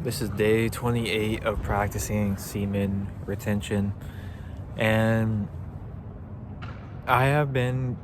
This is day 28 of practicing semen retention, and I have been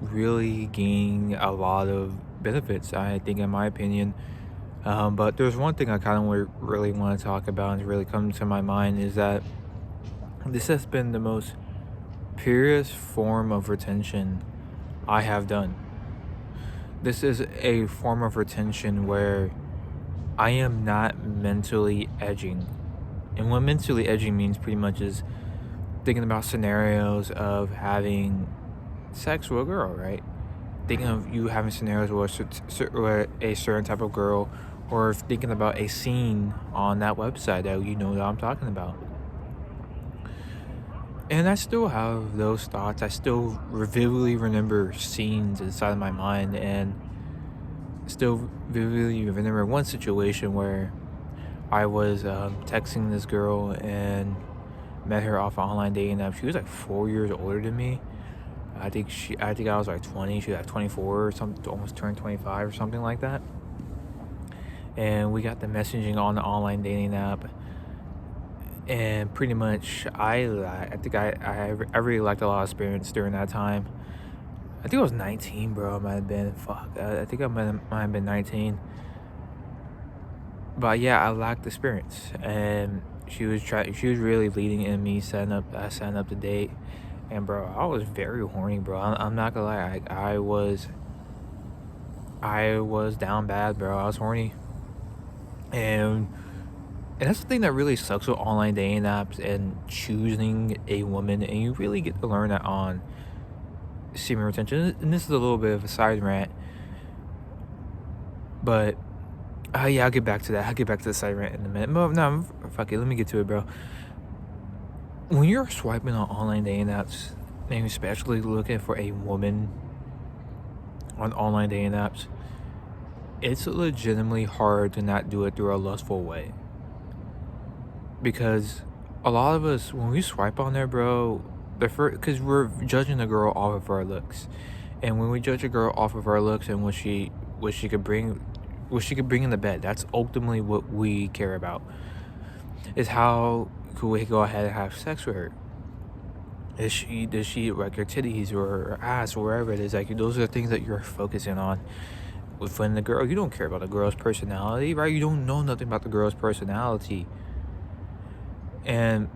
really gaining a lot of benefits, I think, in my opinion. But there's one thing I kind of really want to talk about and really come to my mind is that this has been the most purest form of retention I have done. This is a form of retention where I am not mentally edging. And what mentally edging means pretty much is thinking about scenarios of having sex with a girl, right? Thinking of you having scenarios where a certain type of girl, or thinking about a scene on that website that you know that I'm talking about. And I still have those thoughts. I still vividly remember scenes inside of my mind, and still vividly remember one situation where I was texting this girl and met her off an online dating app. She was like 4 years older than me. I think I was like 20. She was like 24 or something, almost turned 25 or something like that. And we got the messaging on the online dating app. And pretty much, I really liked a lot of experience during that time. I think I was 19, bro. I might have been. Fuck. I think I might have been 19. But yeah, I lacked experience, and she was trying. She was really leading in me setting up the date, and bro, I was very horny, bro. I'm not gonna lie. I was down bad, bro. I was horny, and that's the thing that really sucks with online dating apps and choosing a woman, and you really get to learn that on semen retention. And this is a little bit of a side rant, but yeah, I'll get back to that. I'll get back to the side rant in a minute. No, fuck it. Let me get to it, bro. When you're swiping on online dating apps, and especially looking for a woman on online dating apps, it's legitimately hard to not do it through a lustful way. Because a lot of us, when we swipe on there, bro, because we're judging a girl off of our looks, and when we judge a girl off of our looks and what she could bring, what she could bring in the bed, that's ultimately what we care about. Is how could we go ahead and have sex with her? Does she like her titties or her ass or wherever it is? Like, those are the things that you're focusing on. When the girl, you don't care about the girl's personality, right? You don't know nothing about the girl's personality. And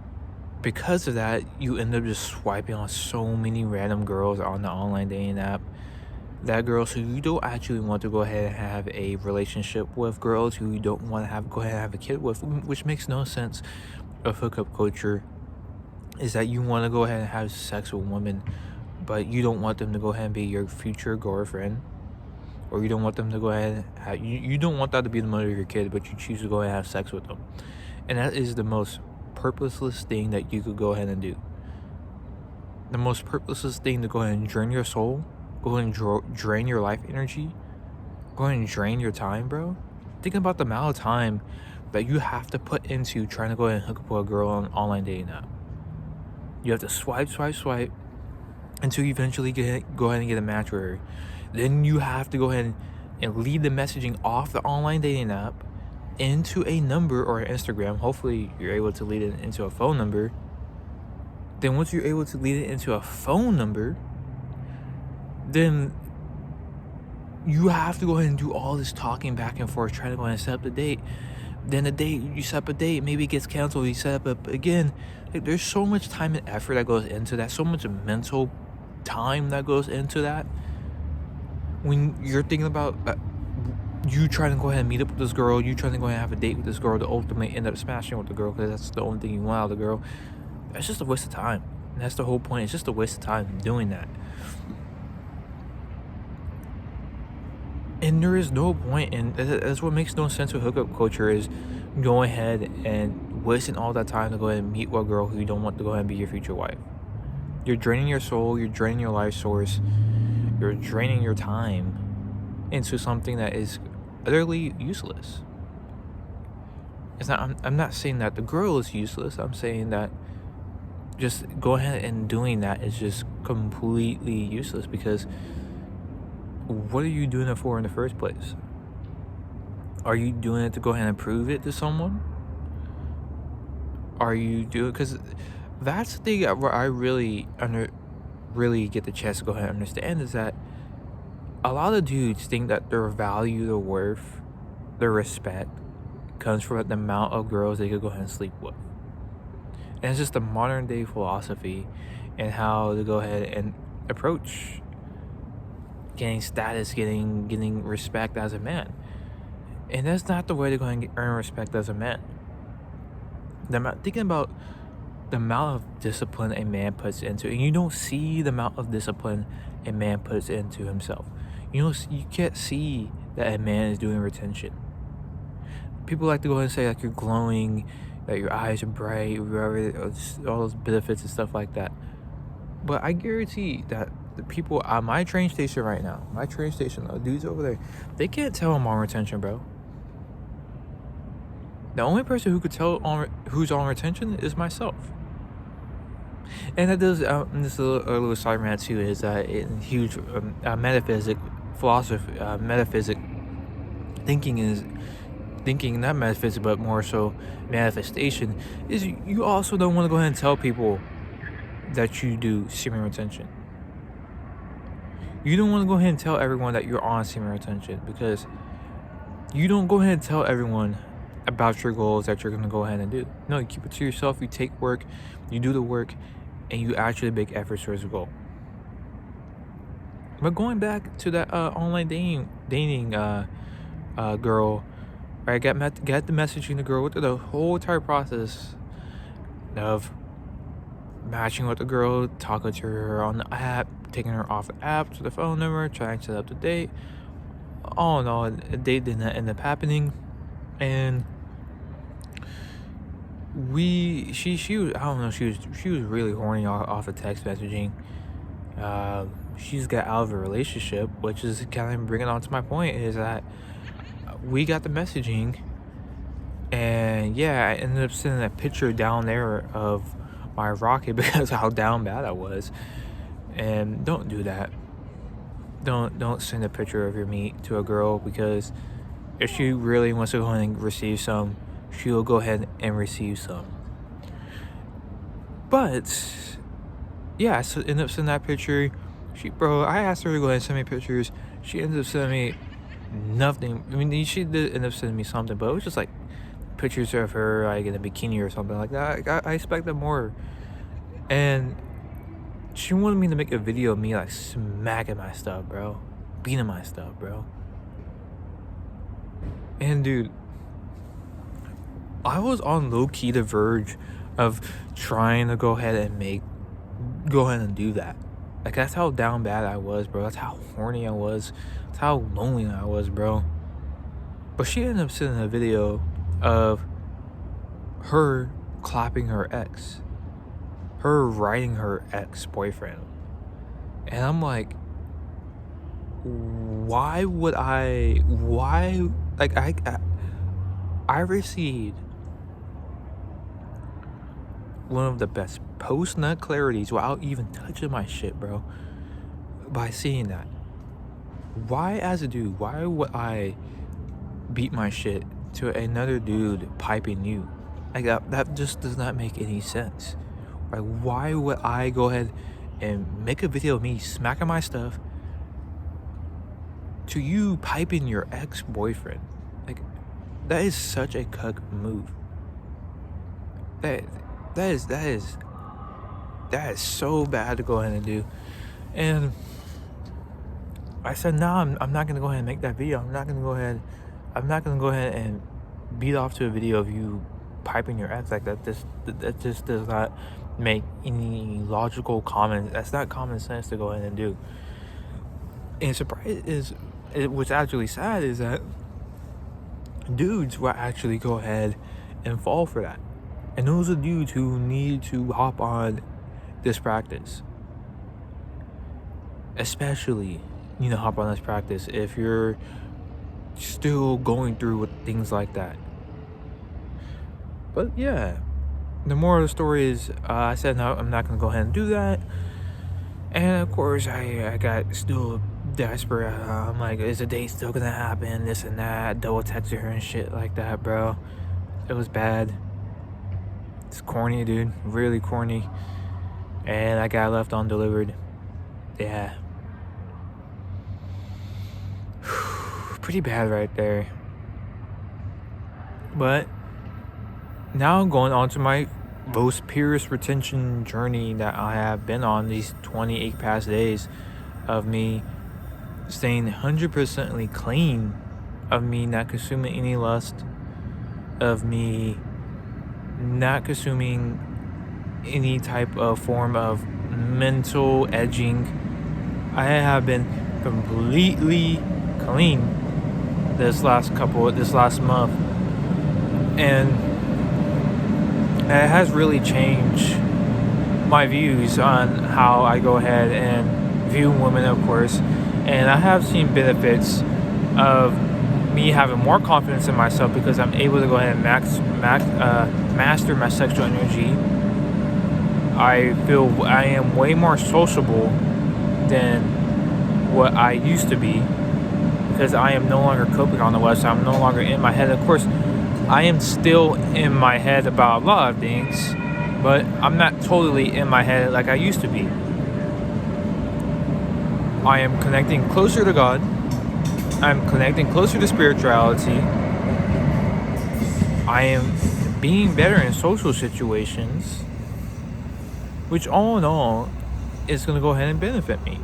because of that, you end up just swiping on so many random girls on the online dating app. That girls who you don't actually want to go ahead and have a relationship with, girls who you don't want to go ahead and have a kid with, which makes no sense of hookup culture, is that you want to go ahead and have sex with women, but you don't want them to go ahead and be your future girlfriend, or you don't want them to go ahead and have, you don't want that to be the mother of your kid, but you choose to go ahead and have sex with them. And that is the most purposeless thing that you could go ahead and do. The most purposeless thing to go ahead and drain your soul, go ahead and drain your life energy, go ahead and drain your time, bro. Think about the amount of time that you have to put into trying to go ahead and hook up with a girl on an online dating app. You have to swipe until you eventually go ahead and get a match with her. Then you have to go ahead and lead the messaging off the online dating app into a number or an Instagram. Hopefully you're able to lead it into a phone number. Then once you're able to lead it into a phone number, then you have to go ahead and do all this talking back and forth, trying to go ahead and set up the date. Then you set up a date, maybe it gets canceled, you set up again. Like, there's so much time and effort that goes into that, so much mental time that goes into that. When you're thinking about you trying to go ahead and meet up with this girl, you trying to go ahead and have a date with this girl to ultimately end up smashing with the girl because that's the only thing you want out of the girl, that's just a waste of time. And that's the whole point. It's just a waste of time doing that. And there is no point, and that's what makes no sense with hookup culture, is going ahead and wasting all that time to go ahead and meet a girl who you don't want to go ahead and be your future wife. You're draining your soul, you're draining your life source, you're draining your time into something that is utterly useless. It's not. I'm not saying that the girl is useless. I'm saying that just go ahead and doing that is just completely useless, because what are you doing it for in the first place? Are you doing it to go ahead and prove it to someone? Are you doing, because that's the thing where I really get the chance to go ahead and understand is that a lot of dudes think that their value, their worth, their respect comes from the amount of girls they could go ahead and sleep with. And it's just the modern day philosophy and how to go ahead and approach getting status, getting respect as a man. And that's not the way to go ahead and earn respect as a man. Thinking about the amount of discipline a man puts into, and you don't see the amount of discipline a man puts into himself. You can't see that a man is doing retention. People like to go ahead and say like you're glowing, that your eyes are bright, whatever, all those benefits and stuff like that. But I guarantee that the people at my train station right now, the dudes over there, they can't tell I'm on retention, bro. The only person who could tell who's on retention is myself. And that does, this little side rant too, is that in huge metaphysic philosophy, metaphysic thinking, not metaphysics, but more so manifestation, is you also don't want to go ahead and tell people that you do semen retention. You don't want to go ahead and tell everyone that you're on semen retention, because you don't go ahead and tell everyone about your goals that you're going to go ahead and do. No, you keep it to yourself. You take work, you do the work, and you actually make efforts towards the goal. But going back to that online dating girl, right? Got the messaging the girl with the whole entire process of matching with the girl, talking to her on the app, taking her off the app to the phone number, trying to set up the date. Oh no, a date didn't end up happening, and she was, I don't know, she was really horny off of text messaging. She's got out of a relationship, which is kind of bringing on to my point, is that we got the messaging, and yeah, I ended up sending a picture down there of my rocket because of how down bad I was. And don't do that. Don't send a picture of your meat to a girl, because if she really wants to go ahead and receive some, she will go ahead and receive some. But yeah, so ended up sending that picture. I asked her to go ahead and send me pictures. She ended up sending me nothing. I mean, she did end up sending me something, but it was just like pictures of her like in a bikini or something like that. I expected more. And she wanted me to make a video of me like smacking my stuff, bro, beating my stuff, bro. And dude, I was on low-key the verge of trying to go ahead and do that. Like, that's how down bad I was, bro. That's how horny I was. That's how lonely I was, bro. But she ended up sending a video of her clapping her ex, her writing her ex-boyfriend. And I'm like, why, like, I received one of the best post-nut clarities without even touching my shit, bro, by seeing that. Why, as a dude, why would I beat my shit to another dude piping you? Like, that just does not make any sense. Like, why would I go ahead and make a video of me smacking my stuff to you piping your ex-boyfriend? Like, that is such a cuck move. That is so bad to go ahead and do. And I said, no, I'm not gonna go ahead and make that video. I'm not gonna go ahead and beat off to a video of you piping your ex like that. That just does not make any logical common. That's not common sense to go ahead and do. And what's actually sad is that dudes will actually go ahead and fall for that. And those are dudes who need to hop on this practice. Especially, hop on this practice if you're still going through with things like that. But yeah, the moral of the story is, I said no, I'm not going to go ahead and do that. And of course, I got still desperate. I'm like, is the date still gonna happen? This and that. Double texting her and shit like that, bro. It was bad. It's corny, dude. Really corny. And I got left undelivered. Yeah. Pretty bad right there. But now I'm going on to my most purest retention journey that I have been on these 28 past days of me staying 100% clean, of me not consuming any lust, of me not consuming any type of form of mental edging. I have been completely clean this last month, and it has really changed my views on how I go ahead and view women, of course. And I have seen benefits of me having more confidence in myself because I'm able to go ahead and master my sexual energy. I feel I am way more sociable than what I used to be because I am no longer coping on the website. I'm no longer in my head. Of course, I am still in my head about a lot of things, but I'm not totally in my head like I used to be. I am connecting closer to God. I'm connecting closer to spirituality. I am being better in social situations, which all in all is going to go ahead and benefit me.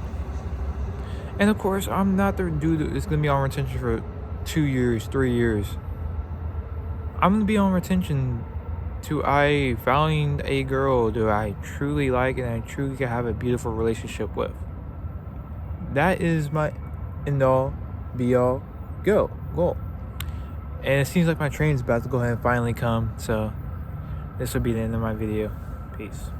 And of course, I'm not the dude that's going to be on retention for 2 years, 3 years. I'm going to be on retention to I find a girl that I truly like and I truly can have a beautiful relationship with. That is my end all, be all, goal. And it seems like my train's about to go ahead and finally come. So this will be the end of my video. Peace.